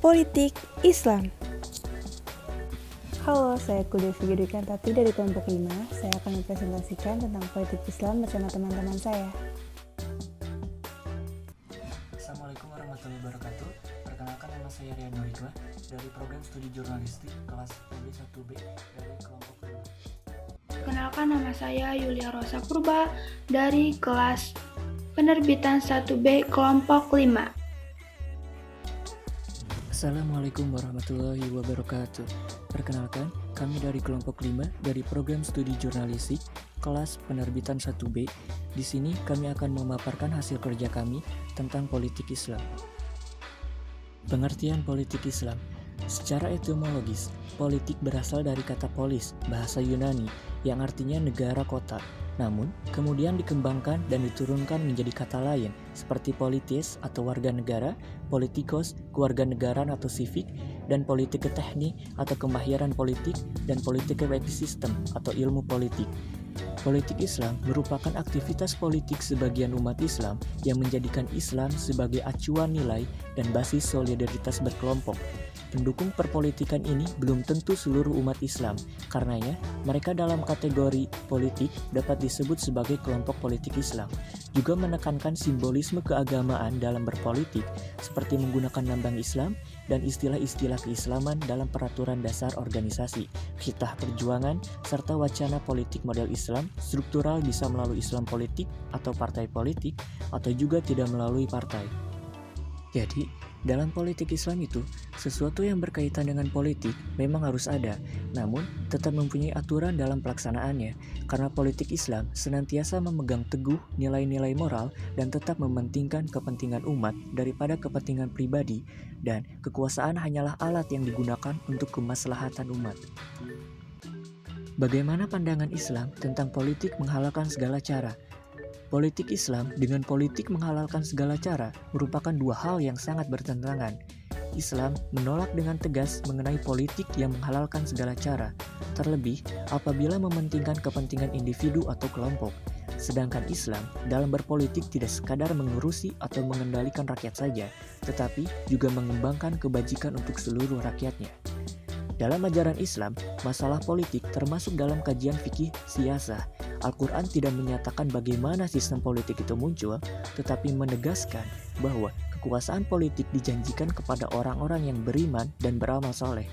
politik Islam. Halo, saya Kudevi Yudhikantati dari kelompok 5. Saya akan mempresentasikan tentang politik Islam bersama teman-teman saya. Assalamualaikum warahmatullahi wabarakatuh. Perkenalkan, nama saya Rian Nurikwa dari program studi jurnalistik kelas PB1B dari kelompok 5. Perkenalkan, nama saya Yulia Rosa Purba dari kelas penerbitan 1B kelompok 5. Assalamualaikum warahmatullahi wabarakatuh. Perkenalkan, kami dari kelompok 5 dari program studi jurnalistik kelas penerbitan 1B. Di sini kami akan memaparkan hasil kerja kami tentang politik Islam. Pengertian politik Islam. Secara etimologis, politik berasal dari kata polis, bahasa Yunani, yang artinya negara kota. Namun, kemudian dikembangkan dan diturunkan menjadi kata lain, seperti politis atau warga negara, politikos, kewarganegaraan atau sivik, dan politik teknik atau kemahiran politik, dan politik sistem atau ilmu politik. Politik Islam merupakan aktivitas politik sebagian umat Islam yang menjadikan Islam sebagai acuan nilai dan basis solidaritas berkelompok. Pendukung perpolitikan ini belum tentu seluruh umat Islam, karenanya mereka dalam kategori politik dapat disebut sebagai kelompok politik Islam. Juga menekankan simbolisme keagamaan dalam berpolitik, seperti menggunakan lambang Islam dan istilah-istilah keislaman dalam peraturan dasar organisasi, khitah perjuangan, serta wacana politik model Islam, struktural bisa melalui Islam politik atau partai politik, atau juga tidak melalui partai. Jadi, dalam politik Islam itu, sesuatu yang berkaitan dengan politik memang harus ada, namun tetap mempunyai aturan dalam pelaksanaannya, karena politik Islam senantiasa memegang teguh nilai-nilai moral dan tetap mementingkan kepentingan umat daripada kepentingan pribadi, dan kekuasaan hanyalah alat yang digunakan untuk kemaslahatan umat. Bagaimana pandangan Islam tentang politik menghalalkan segala cara? Politik Islam dengan politik menghalalkan segala cara merupakan dua hal yang sangat bertentangan. Islam menolak dengan tegas mengenai politik yang menghalalkan segala cara, terlebih apabila mementingkan kepentingan individu atau kelompok. Sedangkan Islam dalam berpolitik tidak sekadar mengurusi atau mengendalikan rakyat saja, tetapi juga mengembangkan kebajikan untuk seluruh rakyatnya. Dalam ajaran Islam, masalah politik termasuk dalam kajian fikih siyasah. Al-Quran tidak menyatakan bagaimana sistem politik itu muncul, tetapi menegaskan bahwa kekuasaan politik dijanjikan kepada orang-orang yang beriman dan beramal soleh.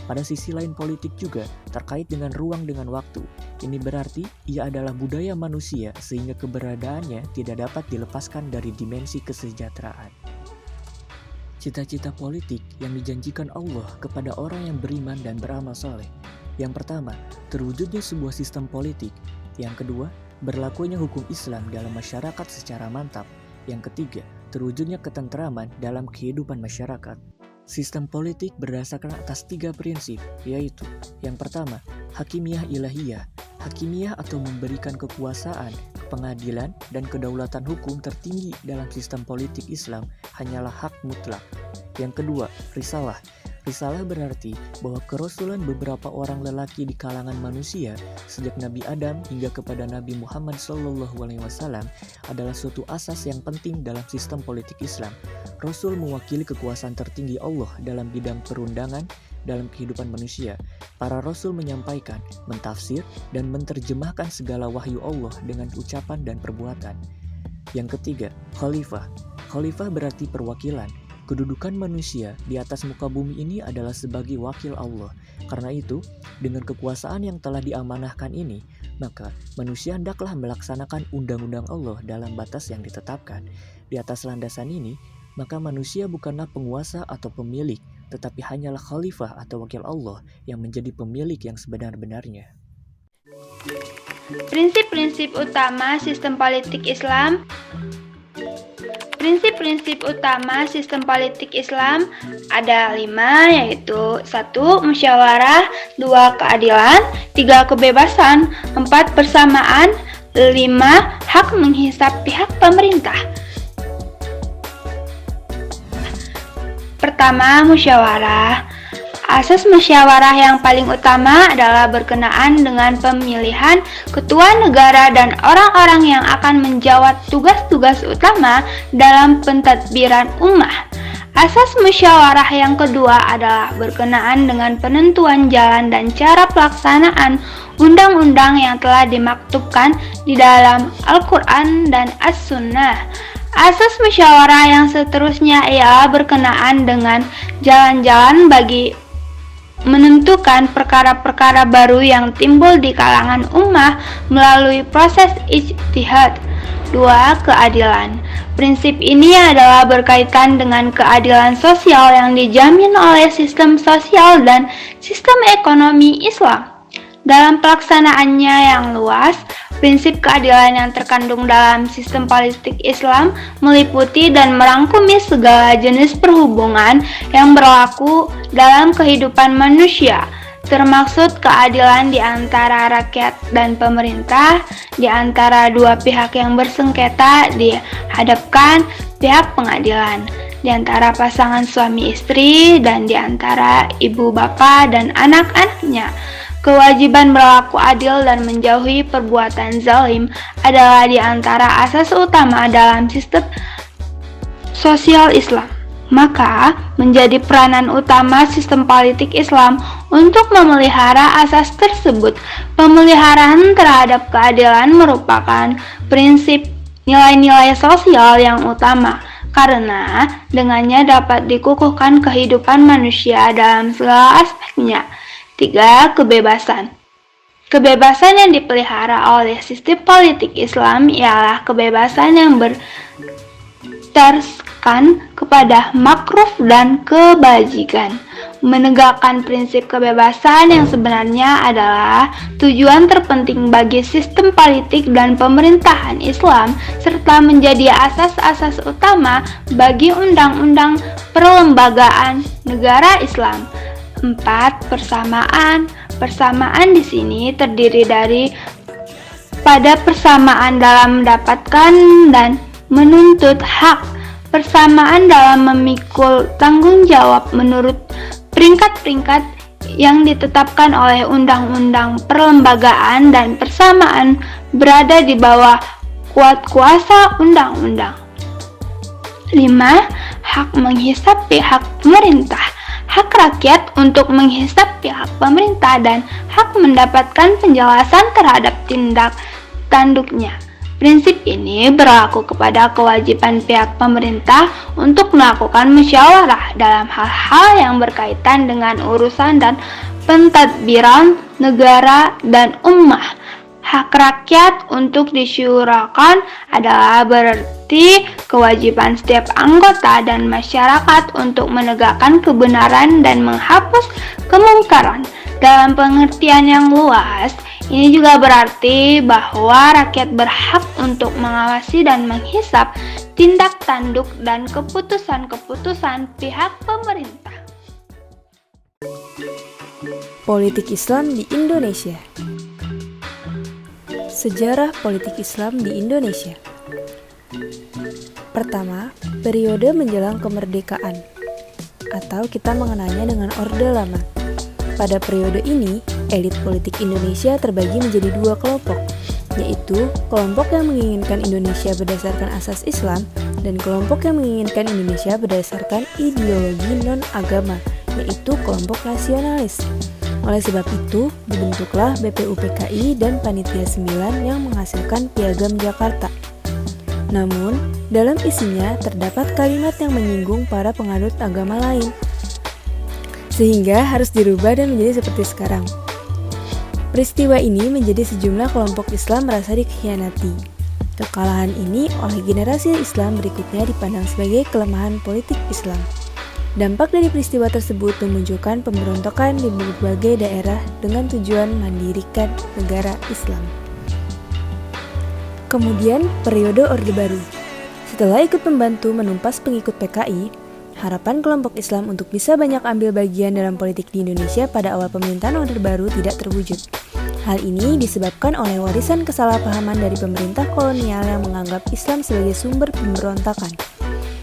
Pada sisi lain, politik juga terkait dengan ruang dengan waktu. Ini berarti ia adalah budaya manusia sehingga keberadaannya tidak dapat dilepaskan dari dimensi kesejahteraan. Cita-cita politik yang dijanjikan Allah kepada orang yang beriman dan beramal soleh. Yang pertama, terwujudnya sebuah sistem politik. Yang kedua, berlakunya hukum Islam dalam masyarakat secara mantap. Yang ketiga, terwujudnya ketentraman dalam kehidupan masyarakat. Sistem politik berdasarkan atas 3 prinsip, yaitu yang pertama, hakimiyah ilahiyah. Hakimiyah atau memberikan kekuasaan, pengadilan, dan kedaulatan hukum tertinggi dalam sistem politik Islam hanyalah hak mutlak. Yang kedua, risalah. Risalah berarti bahwa kerasulan beberapa orang lelaki di kalangan manusia sejak Nabi Adam hingga kepada Nabi Muhammad SAW adalah suatu asas yang penting dalam sistem politik Islam. Rasul mewakili kekuasaan tertinggi Allah dalam bidang perundangan dalam kehidupan manusia. Para rasul menyampaikan, mentafsir, dan menerjemahkan segala wahyu Allah dengan ucapan dan perbuatan. Yang ketiga, khalifah. Khalifah berarti perwakilan. Kedudukan manusia di atas muka bumi ini adalah sebagai wakil Allah. Karena itu, dengan kekuasaan yang telah diamanahkan ini, maka manusia hendaklah melaksanakan undang-undang Allah dalam batas yang ditetapkan. Di atas landasan ini, maka manusia bukanlah penguasa atau pemilik, tetapi hanyalah khalifah atau wakil Allah yang menjadi pemilik yang sebenar-benarnya. Prinsip-prinsip utama sistem politik Islam. Prinsip-prinsip utama sistem politik Islam ada 5, yaitu 1. Musyawarah, 2. Keadilan, 3. Kebebasan, 4. Persamaan, 5. Hak menghisap pihak pemerintah. Pertama, musyawarah. Asas musyawarah yang paling utama adalah berkenaan dengan pemilihan ketua negara dan orang-orang yang akan menjawab tugas-tugas utama dalam pentadbiran ummah. Asas musyawarah yang kedua adalah berkenaan dengan penentuan jalan dan cara pelaksanaan undang-undang yang telah dimaktubkan di dalam Al-Quran dan As-Sunnah. Asas musyawarah yang seterusnya ialah berkenaan dengan jalan-jalan bagi menentukan perkara-perkara baru yang timbul di kalangan ummah melalui proses ijtihad. 2. Keadilan. Prinsip ini adalah berkaitan dengan keadilan sosial yang dijamin oleh sistem sosial dan sistem ekonomi Islam. Dalam pelaksanaannya yang luas, prinsip keadilan yang terkandung dalam sistem politik Islam meliputi dan merangkumi segala jenis perhubungan yang berlaku dalam kehidupan manusia, termaksud keadilan di antara rakyat dan pemerintah, di antara dua pihak yang bersengketa dihadapkan pihak pengadilan, di antara pasangan suami istri, dan di antara ibu bapak dan anak-anaknya. Kewajiban berlaku adil dan menjauhi perbuatan zalim adalah di antara asas utama dalam sistem sosial Islam. Maka, menjadi peranan utama sistem politik Islam untuk memelihara asas tersebut. Pemeliharaan terhadap keadilan merupakan prinsip nilai-nilai sosial yang utama, karena dengannya dapat dikukuhkan kehidupan manusia dalam segala aspeknya. 3. Kebebasan. Kebebasan yang dipelihara oleh sistem politik Islam ialah kebebasan yang berdasarkan kepada makruf dan kebajikan. Menegakkan prinsip kebebasan yang sebenarnya adalah tujuan terpenting bagi sistem politik dan pemerintahan Islam, serta menjadi asas-asas utama bagi undang-undang perlembagaan negara Islam. 4. Persamaan. Persamaan di sini terdiri dari pada persamaan dalam mendapatkan dan menuntut hak, persamaan dalam memikul tanggung jawab menurut peringkat-peringkat yang ditetapkan oleh undang-undang perlembagaan, dan persamaan berada di bawah kuasa undang-undang. 5. Hak menghisap pihak pemerintah. Hak rakyat untuk menghisap pihak pemerintah dan hak mendapatkan penjelasan terhadap tindak tanduknya. Prinsip ini berlaku kepada kewajiban pihak pemerintah untuk melakukan musyawarah dalam hal-hal yang berkaitan dengan urusan dan pentadbiran negara dan ummah. Hak rakyat untuk disyurakan adalah berarti kewajiban setiap anggota dan masyarakat untuk menegakkan kebenaran dan menghapus kemungkaran. Dalam pengertian yang luas, ini juga berarti bahwa rakyat berhak untuk mengawasi dan menghisap tindak tanduk dan keputusan-keputusan pihak pemerintah. Politik Islam di Indonesia. Sejarah politik Islam di Indonesia. Pertama, periode menjelang kemerdekaan, atau kita mengenalnya dengan Orde Lama. Pada periode ini, elit politik Indonesia terbagi menjadi dua kelompok, yaitu kelompok yang menginginkan Indonesia berdasarkan asas Islam dan kelompok yang menginginkan Indonesia berdasarkan ideologi non-agama, yaitu kelompok nasionalis. Oleh sebab itu, dibentuklah BPUPKI dan Panitia 9 yang menghasilkan Piagam Jakarta. Namun, dalam isinya terdapat kalimat yang menyinggung para penganut agama lain, sehingga harus dirubah dan menjadi seperti sekarang. Peristiwa ini menjadi sejumlah kelompok Islam merasa dikhianati. Kekalahan ini oleh generasi Islam berikutnya dipandang sebagai kelemahan politik Islam. Dampak dari peristiwa tersebut memunculkan pemberontakan di berbagai daerah dengan tujuan mendirikan negara Islam. Kemudian, periode Orde Baru. Setelah ikut membantu menumpas pengikut PKI, harapan kelompok Islam untuk bisa banyak ambil bagian dalam politik di Indonesia pada awal pemerintahan Orde Baru tidak terwujud. Hal ini disebabkan oleh warisan kesalahpahaman dari pemerintah kolonial yang menganggap Islam sebagai sumber pemberontakan,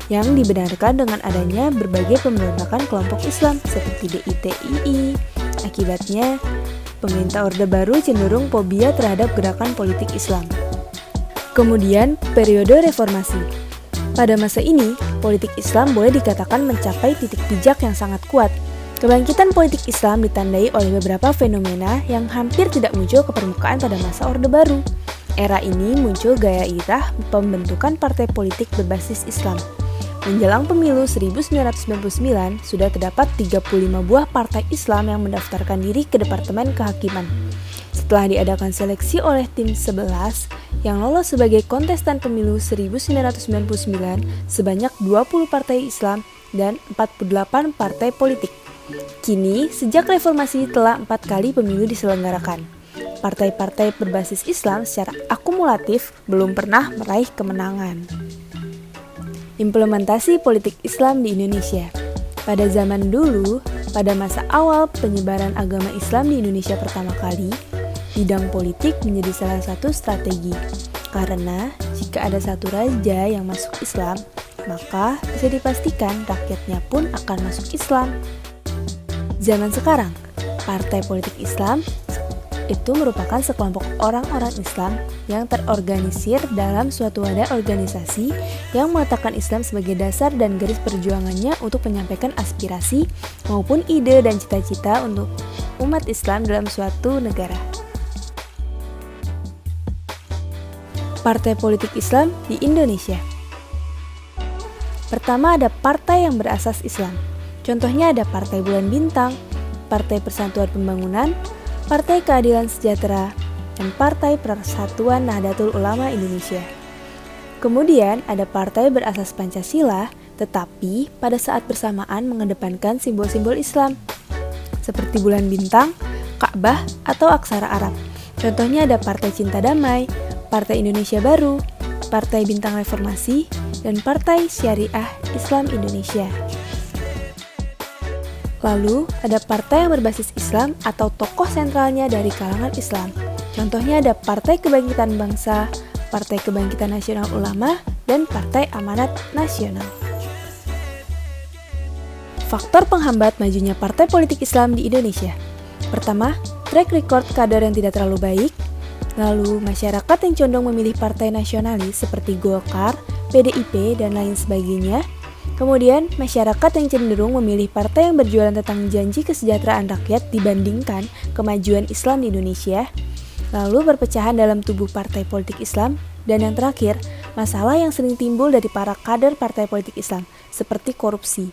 yang dibenarkan dengan adanya berbagai pemberontakan kelompok Islam seperti DITII. Akibatnya, pemerintah Orde Baru cenderung fobia terhadap gerakan politik Islam. Kemudian, periode reformasi. Pada masa ini, politik Islam boleh dikatakan mencapai titik pijak yang sangat kuat. Kebangkitan politik Islam ditandai oleh beberapa fenomena yang hampir tidak muncul ke permukaan pada masa Orde Baru. Era ini muncul gairah pembentukan partai politik berbasis Islam. Menjelang pemilu 1999, sudah terdapat 35 buah partai Islam yang mendaftarkan diri ke Departemen Kehakiman. Setelah diadakan seleksi oleh tim 11 yang lolos sebagai kontestan pemilu 1999, sebanyak 20 partai Islam dan 48 partai politik. Kini, sejak reformasi telah 4 kali pemilu diselenggarakan. Partai-partai berbasis Islam secara akumulatif belum pernah meraih kemenangan. Implementasi politik Islam di Indonesia. Pada zaman dulu, pada masa awal penyebaran agama Islam di Indonesia pertama kali, bidang politik menjadi salah satu strategi. Karena jika ada satu raja yang masuk Islam, maka bisa dipastikan rakyatnya pun akan masuk Islam. Zaman sekarang, partai politik Islam itu merupakan sekelompok orang-orang Islam yang terorganisir dalam suatu wadah organisasi yang meletakkan Islam sebagai dasar dan garis perjuangannya untuk menyampaikan aspirasi maupun ide dan cita-cita untuk umat Islam dalam suatu negara. Partai politik Islam di Indonesia. Pertama ada partai yang berasas Islam. Contohnya ada Partai Bulan Bintang, Partai Persatuan Pembangunan, Partai Keadilan Sejahtera, dan Partai Persatuan Nahdlatul Ulama Indonesia. Kemudian ada partai berasas Pancasila, tetapi pada saat bersamaan mengedepankan simbol-simbol Islam, seperti bulan bintang, Ka'bah, atau aksara Arab. Contohnya ada Partai Cinta Damai, Partai Indonesia Baru, Partai Bintang Reformasi, dan Partai Syariah Islam Indonesia. Lalu, ada partai yang berbasis Islam atau tokoh sentralnya dari kalangan Islam. Contohnya ada Partai Kebangkitan Bangsa, Partai Kebangkitan Nasional Ulama, dan Partai Amanat Nasional. Faktor penghambat majunya partai politik Islam di Indonesia. Pertama, track record kader yang tidak terlalu baik. Lalu, masyarakat yang condong memilih partai nasionalis seperti Golkar, PDIP, dan lain sebagainya. Kemudian, masyarakat yang cenderung memilih partai yang berjualan tentang janji kesejahteraan rakyat dibandingkan kemajuan Islam di Indonesia. Lalu perpecahan dalam tubuh partai politik Islam. Dan yang terakhir, masalah yang sering timbul dari para kader partai politik Islam, seperti korupsi.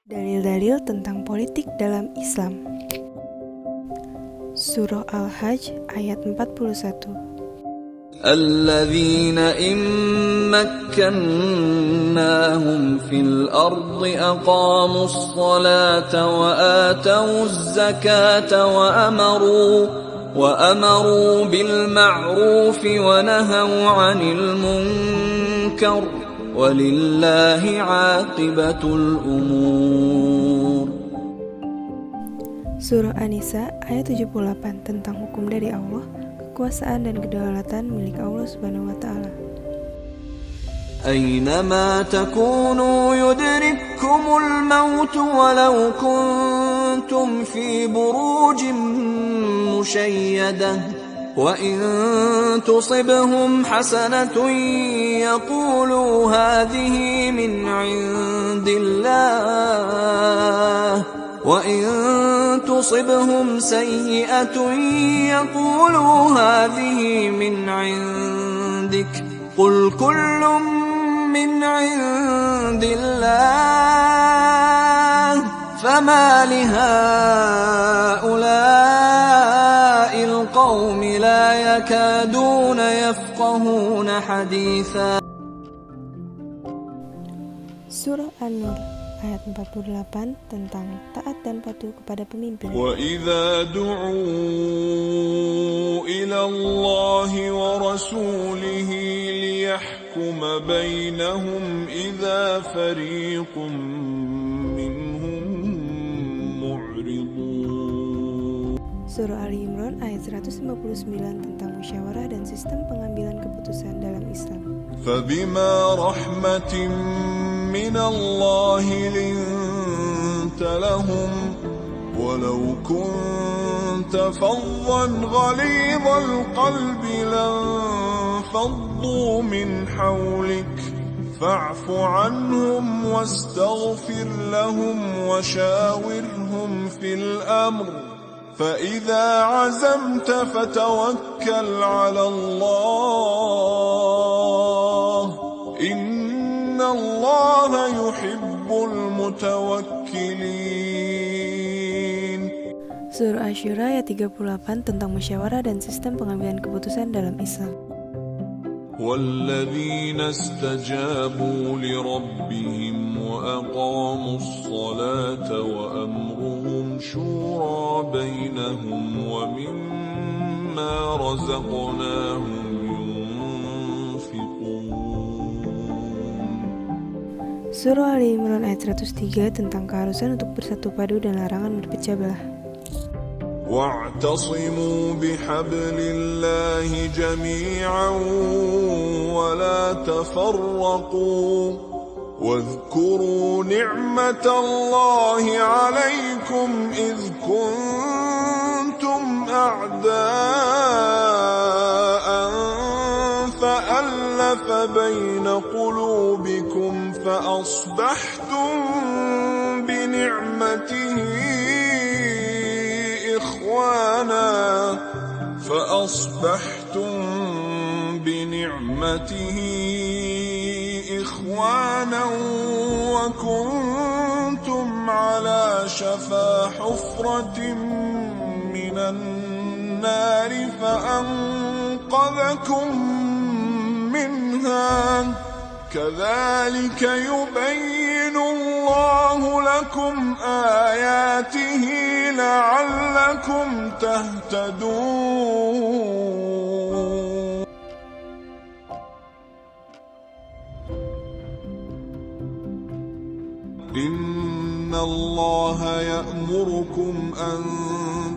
Dalil-dalil tentang politik dalam Islam. Surah Al-Hajj ayat 41. الذين إن مكناهم في الأرض أقاموا الصلاة وآتوا الزكاة وأمروا بالمعروف ونهوا عن المنكر ولله عاقبة الأمور. Surah An-Nisa ayat 78 tentang hukum dari Allah, kekuasaan dan kedaulatan milik Allah Subhanahu wa taala. أينما تكونوا يدرككم الموت ولو كنتم في بروج مشيدة وإن تصبهم حسنة يقولوا هذه من عند الله وإن تصبهم سيئة يقولوا هذه من عندك قل كل من عند الله فما لهؤلاء القوم لا يكادون يفقهون حديثا. Surah An-Nur ayat 48 tentang taat dan patuh kepada pemimpin. وَإِذَا دُعُوا إِلَى اللَّهِ وَرَسُولِهِ لِيَحْكُمَ بَيْنَهُمْ إِذَا فَرِيقٌ مِّنْهُمْ مُعْرِضُونَ. Surah Ali Imran ayat 159 tentang musyawarah dan sistem pengambilan keputusan dalam Islam. فَبِمَا رَحْمَةٍ مِّنَ اللَّهِ لِنتَ لَهُمْ وَلَوْ كُنتَ فَظًّا غَلِيظَ الْقَلْبِ لَانفَضُّوا مِنْ حَوْلِكَ فاعف عنهم واستغفر لهم وشاورهم في الأمر فإذا عزمت فتوكل على الله إن الله يحب المتوكلين. Surah Asy-Syura ayat 38 tentang musyawarah dan sistem pengambilan keputusan dalam Islam. والذين استجابوا لربهم وأقاموا الصلاة وأمرهم شورى بينهم ومما رزقناهم ينفقون. Surah Ali Imran ayat 103 tentang keharusan untuk bersatu padu dan larangan berpecah belah. واعتصموا بحبل الله جميعا ولا تفرقوا واذكروا نعمة الله عليكم إذ كنتم أعداء فألف بين قلوبكم فأصبحتم بنعمته إخوانا وكنتم على شفا حفرة من النار فأنقذكم منها كذلك يبين الله لكم آياته لعلكم تهتدون. إن الله يأمركم أن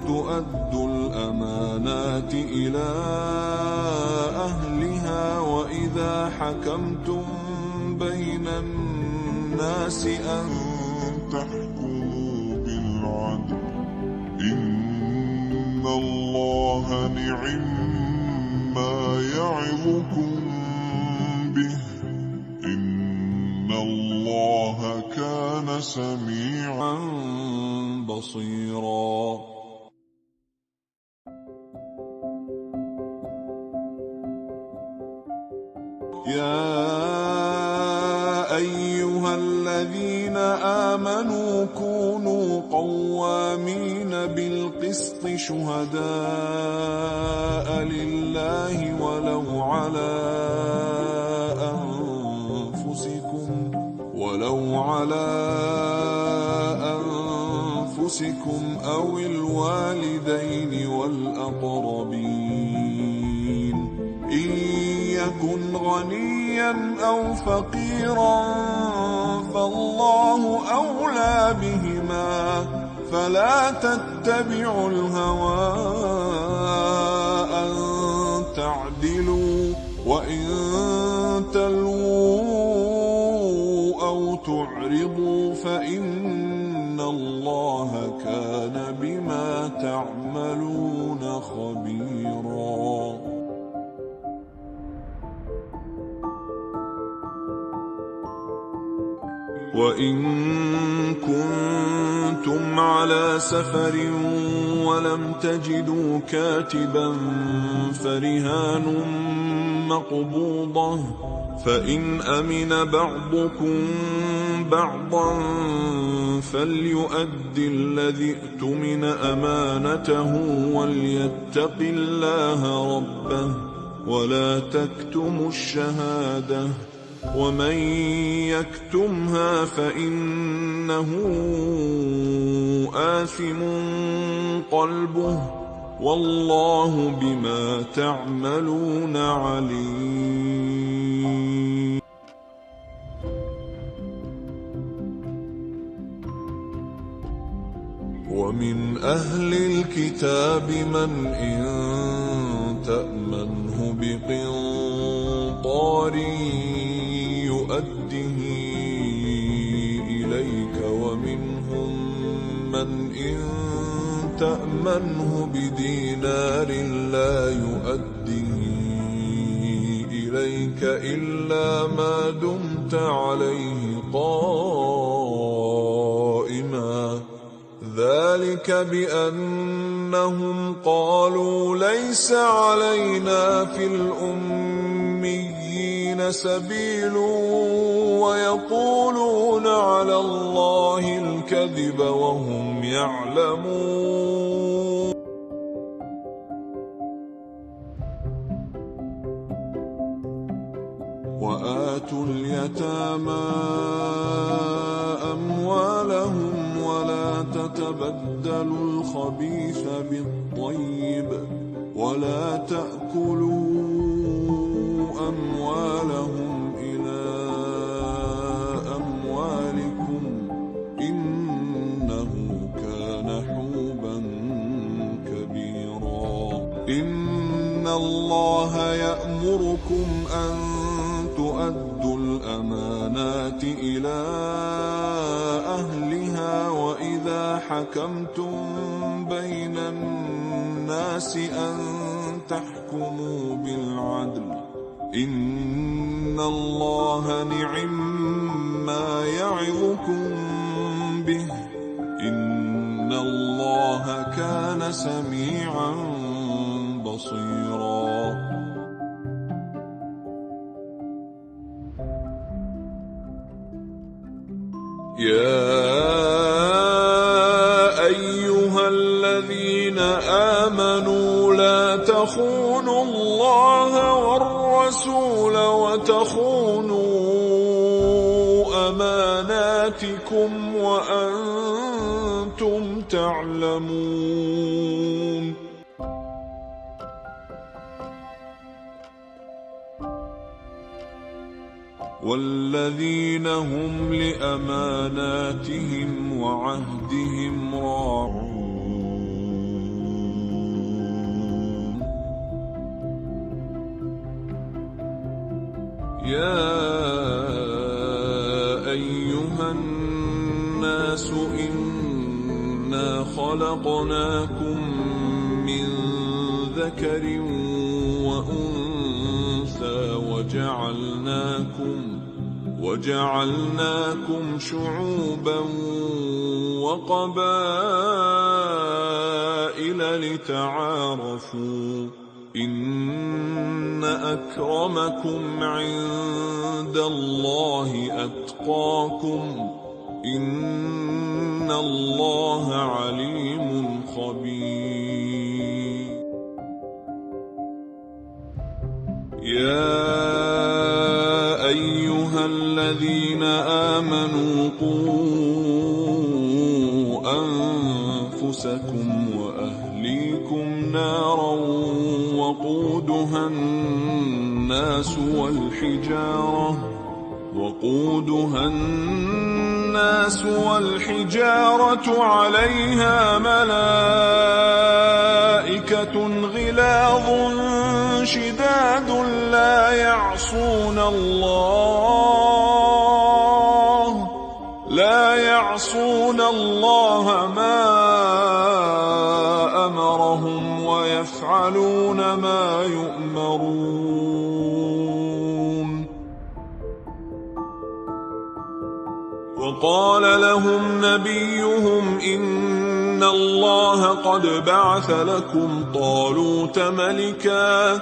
تؤدوا الأمانات إلى أهلها وإذا حكمتم بين الناس أن تحكموا بالعدل إن الله نعما يعظكم به إن الله كان سميعا بصيرا. يا أيها الذين آمنوا كونوا قوامين بالقسط شهداء لله ولو على أنفسكم أو الوالدين والأقربين إن يكن غنيا أو فقيرا فالله أولى بهما فلا تتبعوا الهوى أن تعدلوا وإن تلووا أو تعرضوا فإن الله كان بما تعملون خبيرا. وإن كنتم على سفر ولم تجدوا كاتبا فرهان مقبوضة فإن أمن بعضكم بعضا فليؤد الذي اؤتمن أمانته وليتق الله ربه ولا تكتموا الشهادة ومن يكتمها فإنه آثم قلبه والله بما تعملون عليم. ومن أهل الكتاب من إن تأمنه بقنطار يؤده إليك ومنهم من إن تأمنه بدينار لا يؤده إليك إلا ما دمت عليه قائما ذلك بأنهم قالوا ليس علينا في الأميين سبيل ويقولون على الله الكذب وهم يعلمون وآتوا اليتامى أموالهم ولا تتبدلوا الخبيث بالطيب ولا تأكلوا أموالهم إلى أموالكم إنه كان حوبا كبيرا إن الله يأمركم أن تؤدوا الأمانات إلى أهلها وإذا حكمتم بين الناس أن تحكموا بالعدل إن الله نعما يعظكم به إن الله كان سميعا بصيرا يا أيها الذين آمنوا لا تخونوا الله والرسول وتخونوا أماناتكم وأنتم تعلمون والذين هم لأماناتهم وعهدهم راعون يا أيها الناس إنا خلقناكم من ذكر وأنثى وجعلناكم شعوبا وقبائل لتعارفوا إن أكرمكم عند الله أتقاكم إن الله عليم خبير يا أيها الذين آمنوا قوا أنفسكم وأهليكم نارا وقودها الناس والحجارة عليها ملائكة غلاظ شداد لا يعصون الله ما أمرهم ويفعلون ما يؤمرون وقال لهم نبيهم إن الله قد بعث لكم طالوت ملكا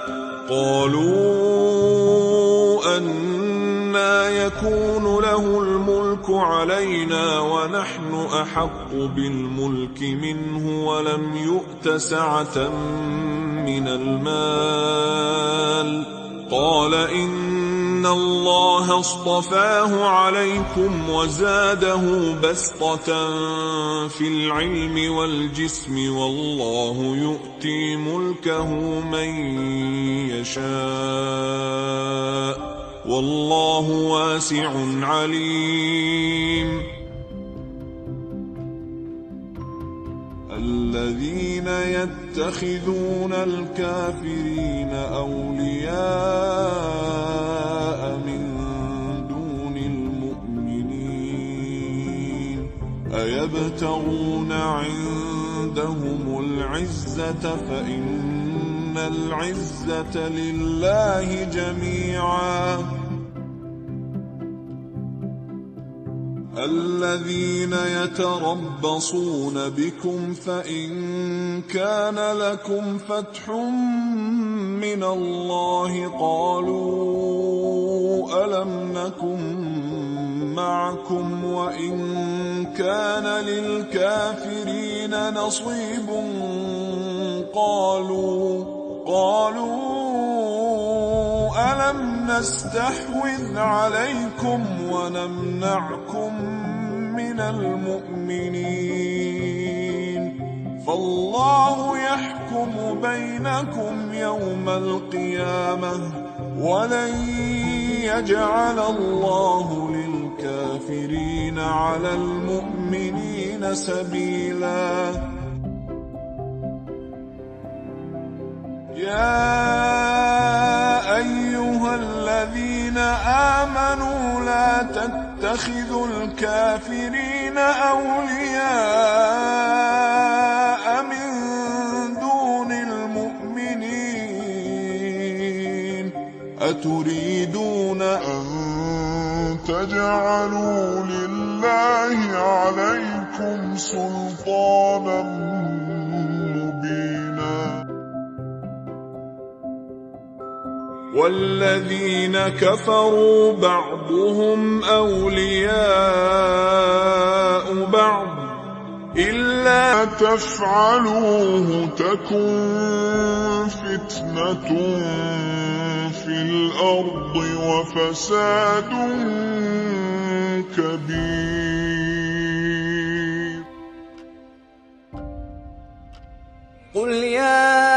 قالوا أنى يكون له الملك علينا ونحن أحق بالملك منه ولم يؤت سعة من المال قال إن الله اصطفاه عليكم وزاده بسطة في العلم والجسم والله يؤتي ملكه من يشاء والله واسع عليم الذين يتخذون الكافرين أولياء من دون المؤمنين أيبتغون عندهم العزة فإن العزة لله جميعا الذين يتربصون بكم فإن كان لكم فتح من الله قالوا ألم نكن معكم وإن كان للكافرين نصيب قالوا ألم نستحوذ عليكم ونمنعكم من المؤمنين فالله يحكم بينكم يوم القيامة ولن يجعل الله للكافرين على المؤمنين سبيلا يا أيها الذين آمنوا لا تتخذوا الكافرين أولياء من دون المؤمنين أتريدون أن تجعلوا لله عليكم سلطانا مبينا والذين كفروا بعضهم أولياء بعض إلا تفعلوه تكن فتنة في الأرض وفساد كبير قل يا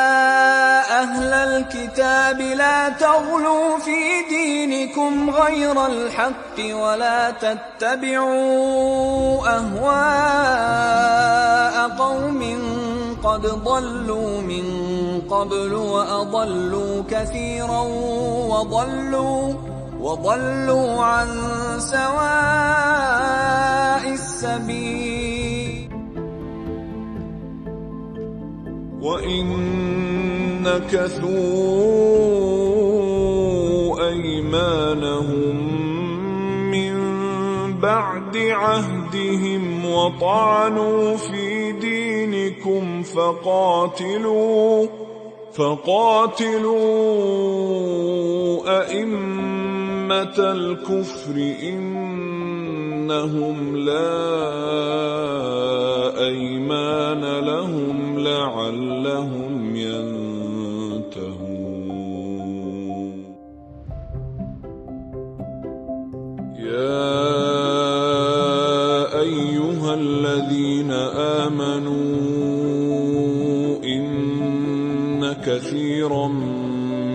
أهل الكتاب لا تغلوا في دينكم غير الحق ولا تتبعوا أهواء قوم قد ضلوا من قبل وأضلوا كثيرا وضلوا عن سواء السبيل وإن نكثوا أيمانهم من بعد عهدهم وطعنوا في دينكم فقاتلوا أئمة الكفر إنهم لا أيمان لهم لعلهم ينتهون يا أيها الذين آمنوا إن كثيرا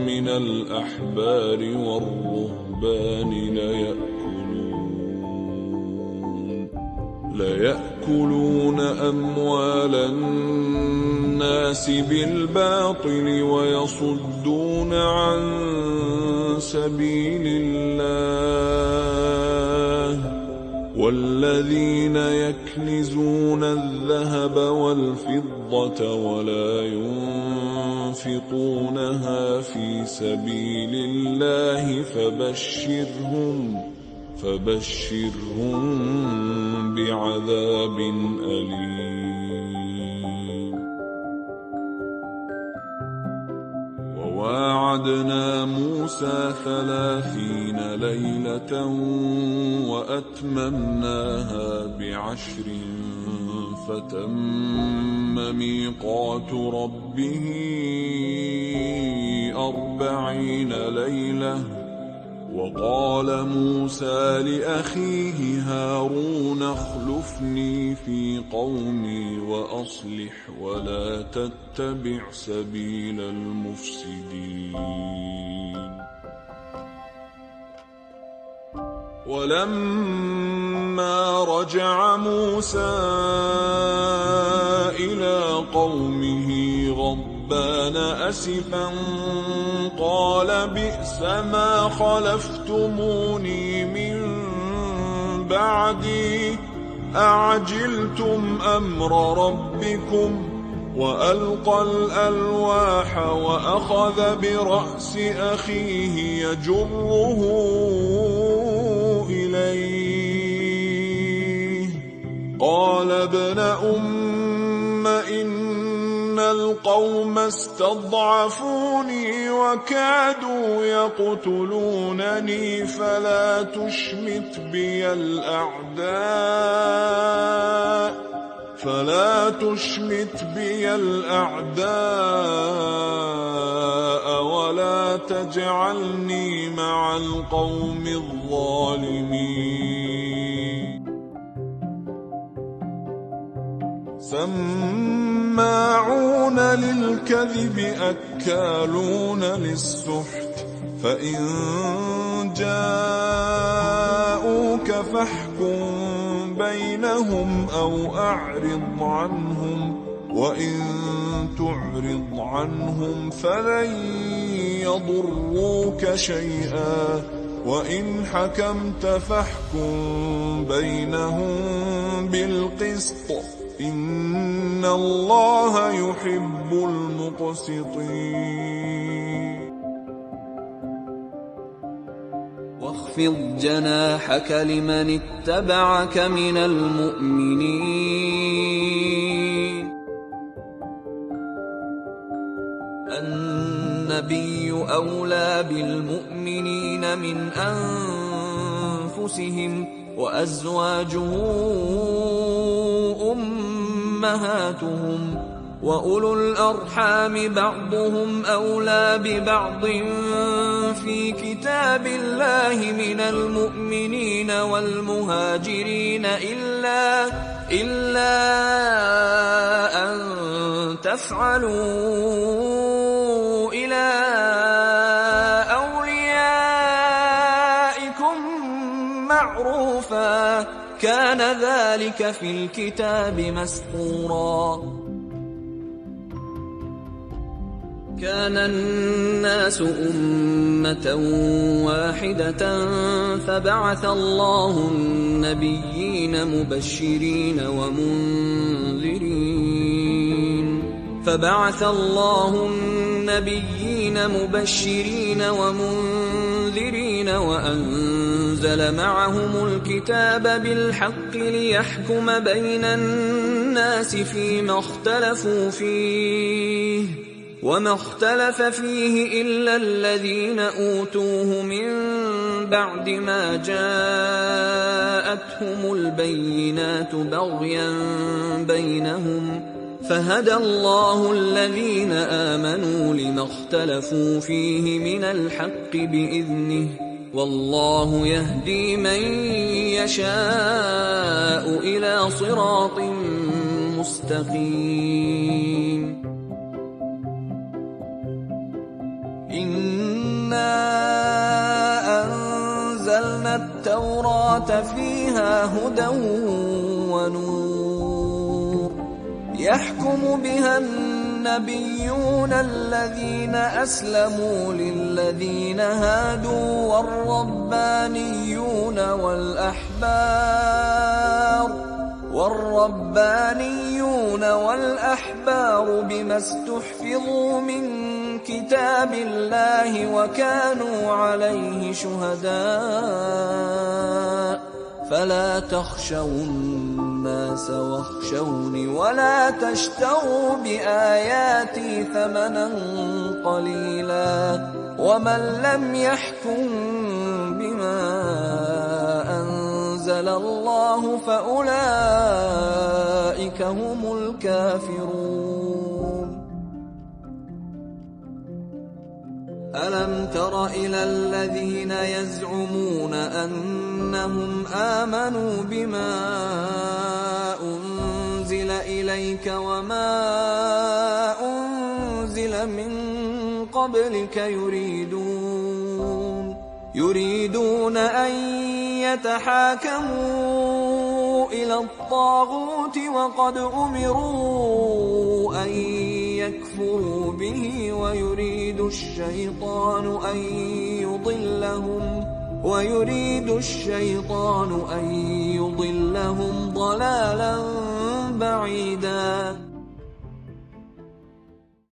من الأحبار والرهبان ليأكلون أموال الناس بالباطل ويصدون عن سبيل الله والذين يكنزون الذهب والفضة ولا ينفقونها في سبيل الله فبشرهم بعذاب أليم وواعدنا موسى 30 ليلة وأتممناها ب10 فتم ميقات ربه 40 ليلة وقال موسى لأخيه هارون اخلفني في قومي وأصلح ولا تتبع سبيل المفسدين ولما رجع موسى إلى قومه غضبان أسفا قال بئس ما خلفتموني من بعدي أعجلتم أمر ربكم وألقى الألواح وأخذ برأس أخيه يجره إليه قال ابن أم إن القوم استضعفوني وكادوا يقتلونني فلا تشمت بي الأعداء ولا تجعلني مع القوم الظالمين سماعون للكذب أكالون للسحت فإن جاءوك فاحكم بينهم أو أعرض عنهم وإن تعرض عنهم فلن يضروك شيئا وإن حكمت فاحكم بينهم بالقسط إن الله يحب المقسطين واخفض جناحك لمن اتبعك من المؤمنين النبي أولى بالمؤمنين من أنفسهم وأزواجه أمهاتهم وأولو الأرحام بعضهم أولى ببعض في كتاب الله من المؤمنين والمهاجرين إلا أن تفعلوا إلى أوليائكم معروفا كان ذلك في الكتاب مسطورا كان الناس أمة واحدة فبعث الله النبيين مبشرين ومنذرين وأنزل معهم الكتاب بالحق ليحكم بين الناس فيما اختلفوا فيه وما اختلف فيه إلا الذين أوتوه من بعد ما جاءتهم البينات بغيا بينهم فهدى الله الذين آمنوا لما اختلفوا فيه من الحق بإذنه والله يهدي من يشاء إلى صراط مستقيم إنا أنزلنا التوراة فيها هدى ونور يحكم بها النبيون الذين أسلموا للذين هادوا والربانيون والأحبار بما استحفظوا من كتاب الله وكانوا عليه شهداء فلا تخشوا الناس واخشوني ولا تشتروا بآياتي ثمنا قليلا ومن لم يحكم بما أنزل الله فأولئك هم الكافرون ألم تر إلى الذين يزعمون أنهم آمنوا بما أنزل إليك وما أنزل من قبلك يريدون أن يتحاكموا إلى الطاغوت وقد أمروا أن يكفروا به ويريد الشيطان أن يضلهم ضلالا بعيدا